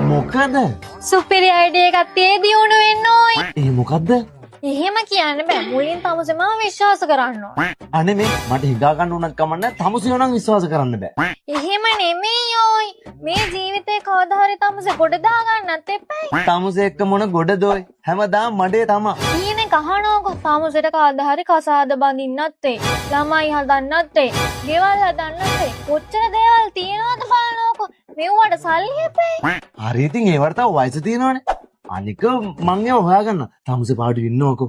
මොකද? සුපිරි අයිඩියා එකක් තියේදී උණු වෙන්න ඕයි. ඒ මොකද්ද? එහෙම කියන්න බෑ. මුලින් තමුසෙම විශ්වාස කරන්න ඕන. අනේ මේ මට හිතා ගන්න උනක් කමන්න තමුසියෝ නම් විශ්වාස කරන්න බෑ. එහෙම නෙමෙයි ඕයි. මේ ජීවිතේ කවදා හරි තමුසෙ ගොඩ දා ගන්නත් එපයි. තමුසේ එක්ක මොන ගොඩදෝයි හැමදාම මඩේ තමා. ඊනේ කහනෝකෝ තමුසෙට කවදා හරි කසාද බඳින්නත් ඒ. ළමයි හදන්නත් ඒ. ගෙවල් හදන්නත් ඒ. කොච්චර දේවල් තියනවද බලනෝකෝ. මෙව්වට සල්ලි එපයි. හරි ඉතින් ඒවට තව වයස තියෙනවනේ. අනික මං ඒව හොයාගන්න. තමුසේ පාඩු ඉන්නවකෝ.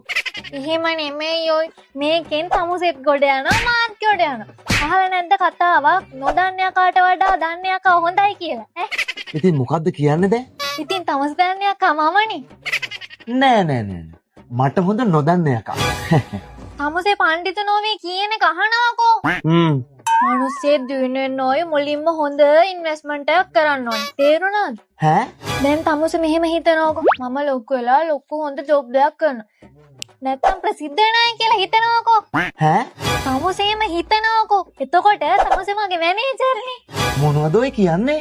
එහෙම නෙමෙයි ඔයි. මේකෙන් තමුසෙත් ගොඩ යනවා මාත් ගොඩ යනවා. අහලා නැද්ද කතාවක් නොදන්න යකාට වඩා දන්න යකා හොඳයි කියලා ඈ? ඉතින් මොකද්ද කියන්නේ දැන්? ඉතින් තමුස දන්න යකා මමනේ. නෑ. මට හොඳ නොදන්න යකා. තමුසේ පඬිතු නොවේ කියන එක අහනවාකෝ. මිනිස්සේ දිනෙන්න ඕයි මුලින්ම හොඳ ඉන්වෙස්ට්මන්ට් එකක් කරන්න ඕනේ. තේරුණාද? ඈ? දැන් තමුසේ මෙහෙම හිතනවාකෝ. මම ලොකු වෙලා ලොකු හොඳ ජොබ් එකක් කරනවා. නැත්තම් ප්‍රසිද්ධ වෙනයි කියලා හිතනවාකෝ. ඈ? තමුසේම හිතනවාකෝ. එතකොට තමුසේ මගේ මැනේජර්නේ. මොනවද ඔය කියන්නේ?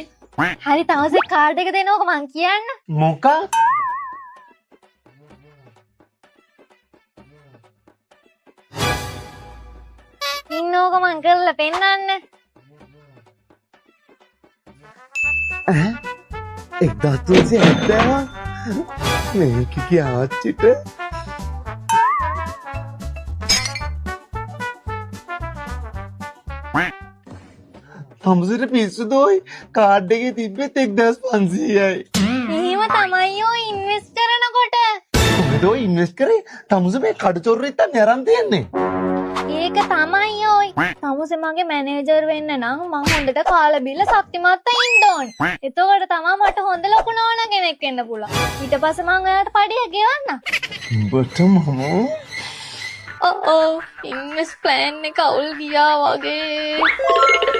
හරි තමුසේ කාඩ් එක දෙනවකෝ මං කියන්න. මොකක්? ඉන්නෝක මං කරලා පෙන්නන්න. 1370 මේක කියාච්චිට තමුසේට පිස්සුදෝයි කාඩ් එකේ තිබ්බෙත් 1500යි. එහෙම තමයි ඔය ඉන්වෙස්ට් කරනකොට. කොහෙද ඔය ඉන්වෙස්ට් කරේ? තමුසේ මේ කඩ චොරෙත් අරන් තියන්නේ. ඒක තමයි ඔයි. තමුසේ මගේ මැනේජර් වෙන්න නම් මං හොඳට කාලා බිල්ල ශක්තිමත් වෙන්න ඕනේ. එතකොට තමයි මට හොඳ ලොකු නෝනා කෙනෙක් වෙන්න පුළුවන්. ඊට පස්සේ මං ඔයාලට පඩිය ගෙවන්නම්. උඹට මම ඉන්වෙස්ට් ප්ලෑන් එක අවුල් ගියා වගේ.